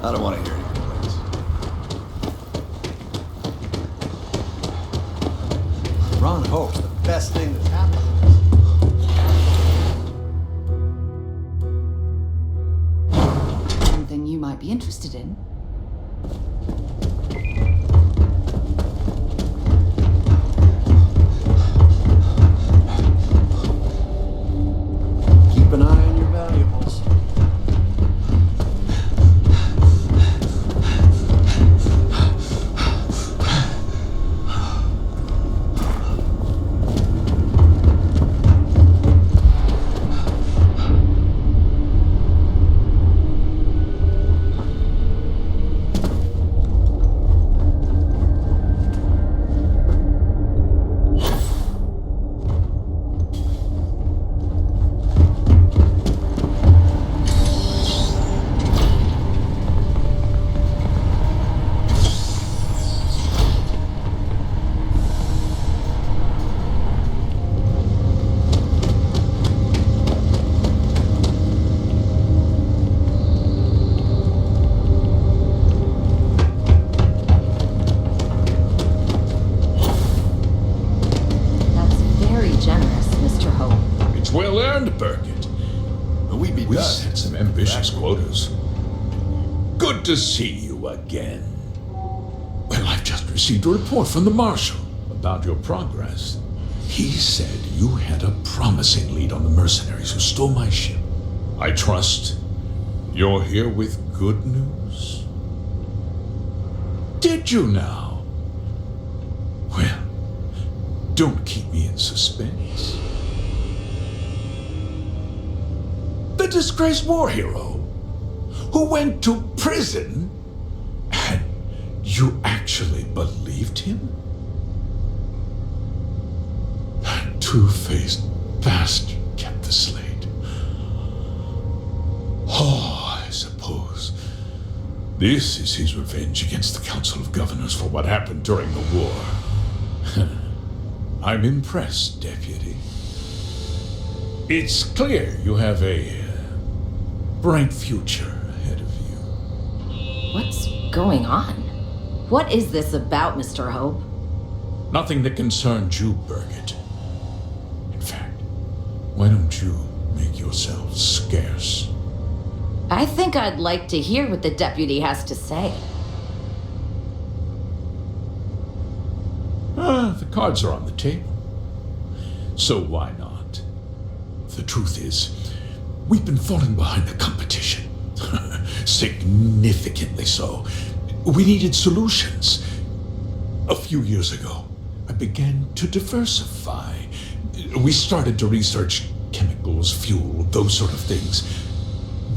I don't want to hear any complaints. Ron hopes the best thing that's happened. Something you might be interested in. Keep an eye on your valuables. Well earned, Burkett. We set some ambitious quotas. Good to see you again. Well, I've just received a report from the Marshal about your progress. He said you had a promising lead on the mercenaries who stole my ship. I trust you're here with good news? Did you now? Well, don't keep me in suspense. The disgraced war hero who went to prison, and you actually believed him? That two-faced bastard kept the slate. Oh, I suppose this is his revenge against the Council of Governors for what happened during the war. I'm impressed, Deputy. It's clear you have a bright future ahead of you. What's going on? What is this about, Mr. Hope? Nothing that concerns you, Burkett. In fact, why don't you make yourself scarce? I think I'd like to hear what the deputy has to say. The cards are on the table. So why not? The truth is, we've been falling behind the competition. Significantly so. We needed solutions. A few years ago, I began to diversify. We started to research chemicals, fuel, those sort of things.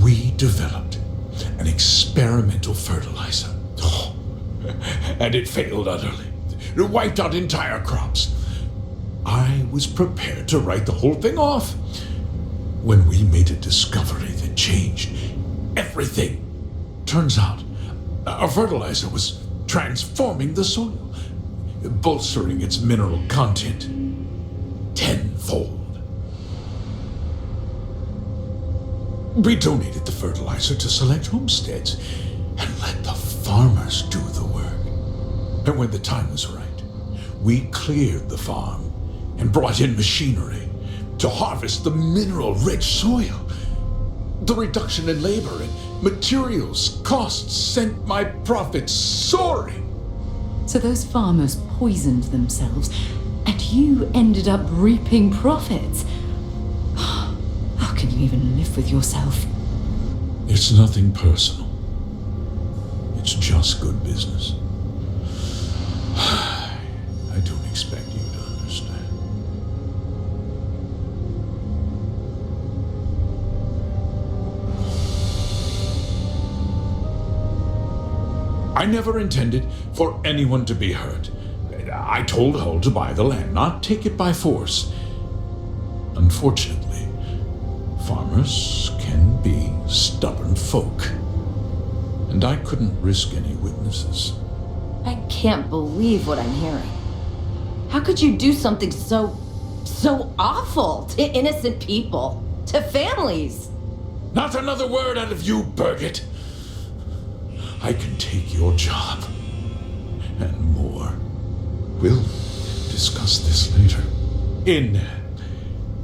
We developed an experimental fertilizer. Oh, and it failed utterly. It wiped out entire crops. I was prepared to write the whole thing off when we made a discovery that changed everything. Turns out, our fertilizer was transforming the soil, bolstering its mineral content tenfold. We donated the fertilizer to select homesteads and let the farmers do the work. And when the time was right, we cleared the farm and brought in machinery to harvest the mineral-rich soil. The reduction in labor and materials costs sent my profits soaring. So those farmers poisoned themselves, and you ended up reaping profits. How can you even live with yourself? It's nothing personal. It's just good business. I don't expect you to understand. I never intended for anyone to be hurt. I told Hull to buy the land, not take it by force. Unfortunately, farmers can be stubborn folk, and I couldn't risk any witnesses. I can't believe what I'm hearing. How could you do something so awful to innocent people, to families? Not another word out of you, Burkett. I can take your job. And more. We'll discuss this later. In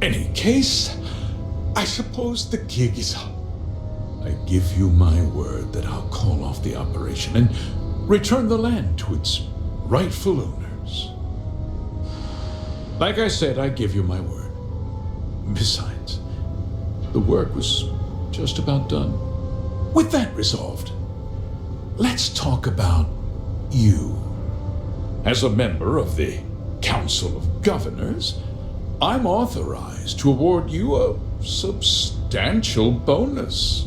any case, I suppose the gig is up. I give you my word that I'll call off the operation and return the land to its rightful owners. Like I said, I give you my word. Besides, the work was just about done. With that resolved, let's talk about you. As a member of the Council of Governors, I'm authorized to award you a substantial bonus.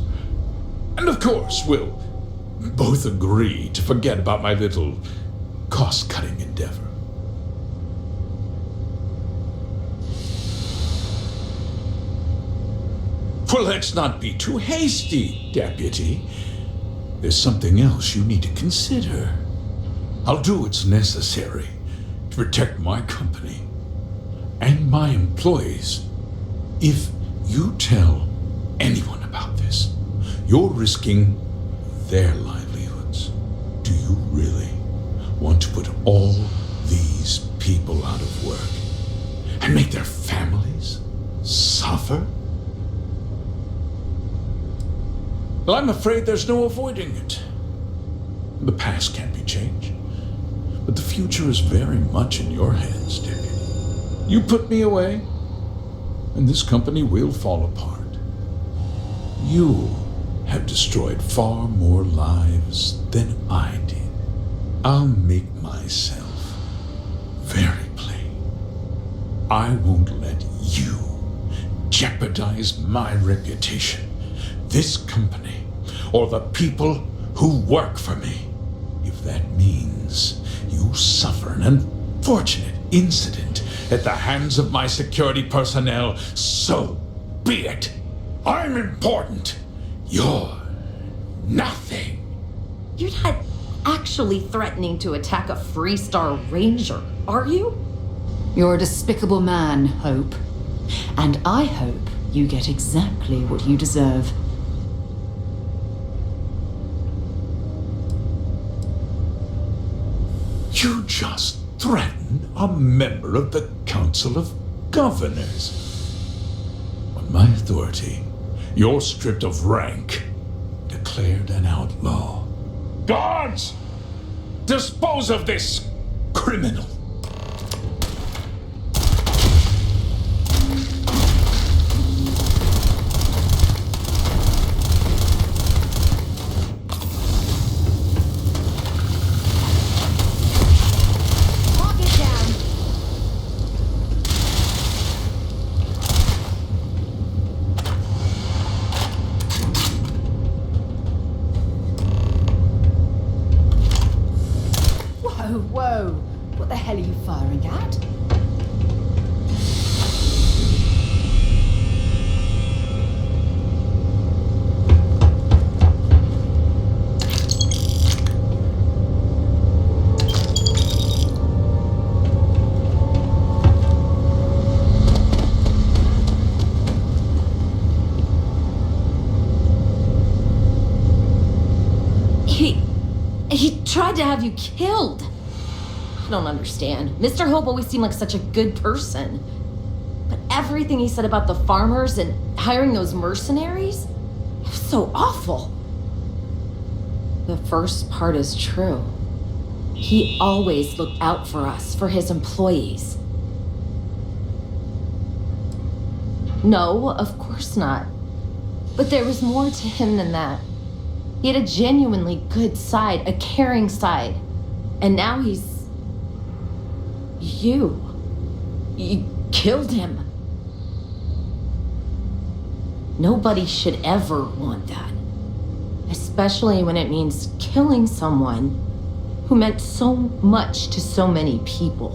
And of course, we'll both agree to forget about my little cost-cutting endeavor. Well, let's not be too hasty, Deputy. There's something else you need to consider. I'll do what's necessary to protect my company and my employees. If you tell anyone about this, you're risking their livelihoods. Do you really want to put all these people out of work and make their families suffer? Well, I'm afraid there's no avoiding it. The past can't be changed, but the future is very much in your hands, Deputy. You put me away, and this company will fall apart. You have destroyed far more lives than I did. I'll make myself very plain. I won't let you jeopardize my reputation, this company, or the people who work for me. If that means you suffer an unfortunate incident at the hands of my security personnel, so be it. I'm important. You're nothing. You're not actually threatening to attack a Freestar Ranger, are you? You're a despicable man, Hope. And I hope you get exactly what you deserve. You just threatened a member of the Council of Governors. On my authority, you're stripped of rank, declared an outlaw. Guards! Dispose of this criminal! Lock it down. Whoa. What the hell are you firing at? He tried to have you killed. I don't understand. Mr. Hope always seemed like such a good person. But everything he said about the farmers and hiring those mercenaries, it was so awful. The first part is true. He always looked out for us, for his employees. No, of course not. But there was more to him than that. He had a genuinely good side, a caring side. And now he's... You killed him. Nobody should ever want that. Especially when it means killing someone who meant so much to so many people.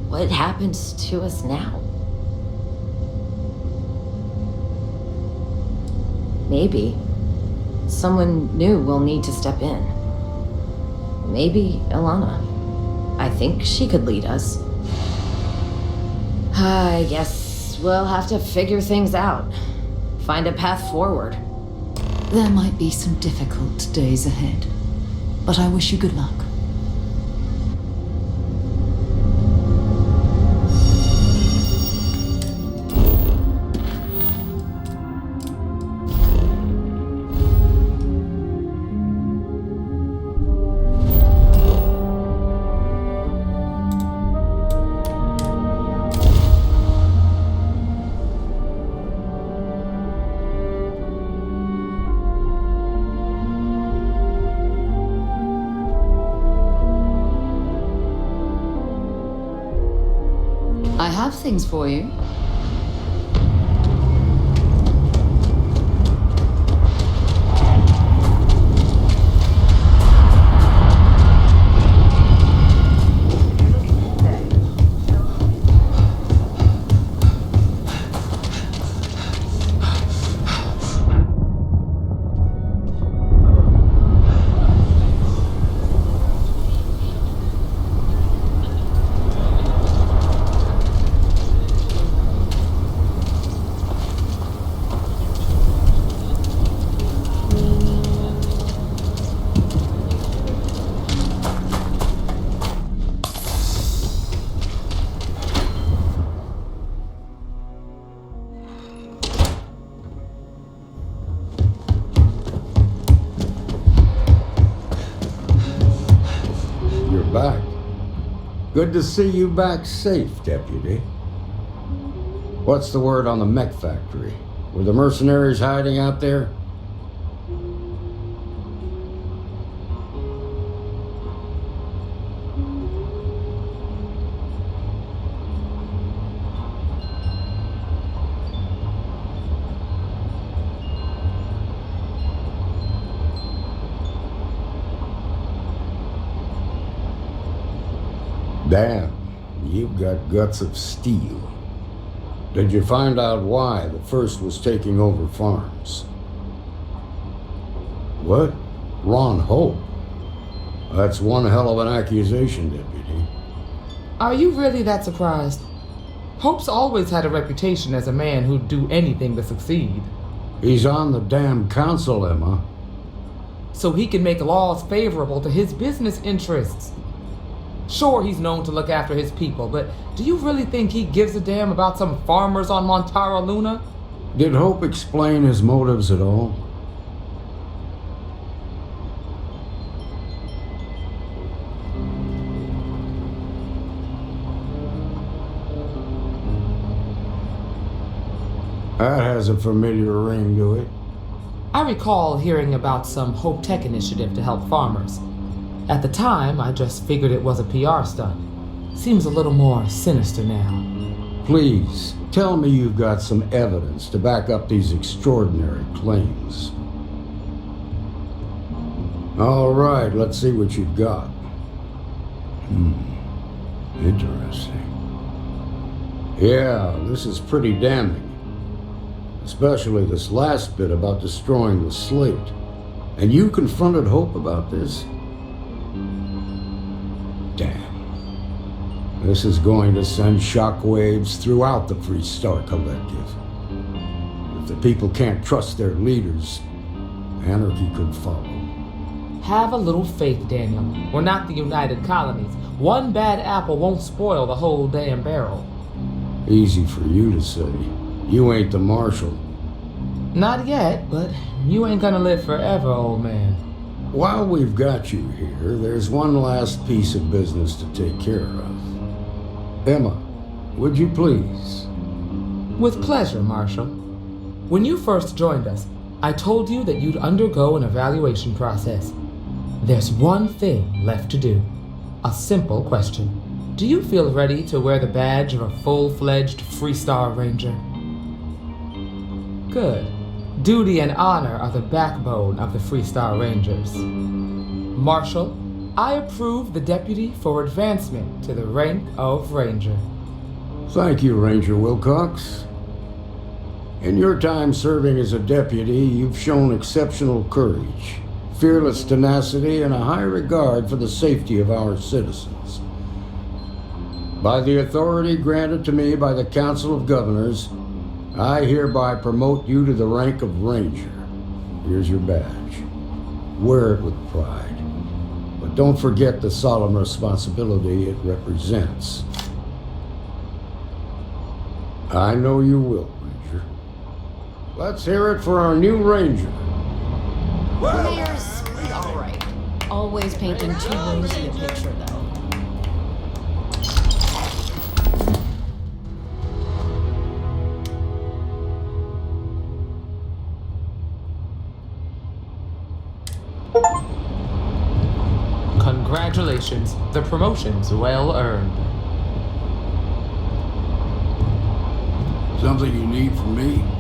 What happens to us now? Maybe someone new will need to step in. Maybe Ilana. I think she could lead us. I guess we'll have to figure things out. Find a path forward. There might be some difficult days ahead, but I wish you good luck. I have things for you. Back. Good to see you back safe, Deputy. What's the word on the mech factory? Were the mercenaries hiding out there? Damn, you've got guts of steel. Did you find out why the first was taking over farms? What? Ron Hope? That's one hell of an accusation, Deputy. Are you really that surprised? Hope's always had a reputation as a man who'd do anything to succeed. He's on the damn council, Emma. So he can make laws favorable to his business interests. Sure, he's known to look after his people, but do you really think he gives a damn about some farmers on Montara Luna? Did Hope explain his motives at all? That has a familiar ring to it. I recall hearing about some Hope Tech initiative to help farmers. At the time, I just figured it was a PR stunt. Seems a little more sinister now. Please, tell me you've got some evidence to back up these extraordinary claims. All right, let's see what you've got. Interesting. Yeah, this is pretty damning. Especially this last bit about destroying the slate. And you confronted Hope about this? Damn. This is going to send shockwaves throughout the Freestar Collective. If the people can't trust their leaders, anarchy could follow. Have a little faith, Daniel. We're not the United Colonies. One bad apple won't spoil the whole damn barrel. Easy for you to say. You ain't the marshal. Not yet, but you ain't gonna live forever, old man. While we've got you here, there's one last piece of business to take care of. Emma, would you please? With pleasure, Marshal. When you first joined us, I told you that you'd undergo an evaluation process. There's one thing left to do. A simple question. Do you feel ready to wear the badge of a full-fledged Freestar Ranger? Good. Duty and honor are the backbone of the Freestar Rangers. Marshal, I approve the deputy for advancement to the rank of Ranger. Thank you, Ranger Wilcox. In your time serving as a deputy, you've shown exceptional courage, fearless tenacity, and a high regard for the safety of our citizens. By the authority granted to me by the Council of Governors, I hereby promote you to the rank of Ranger. Here's your badge. Wear it with pride. But don't forget the solemn responsibility it represents. I know you will, Ranger. Let's hear it for our new Ranger. Mayor's alright. Always painting too rosy a picture, though. Congratulations. The promotion's well earned. Something you need from me?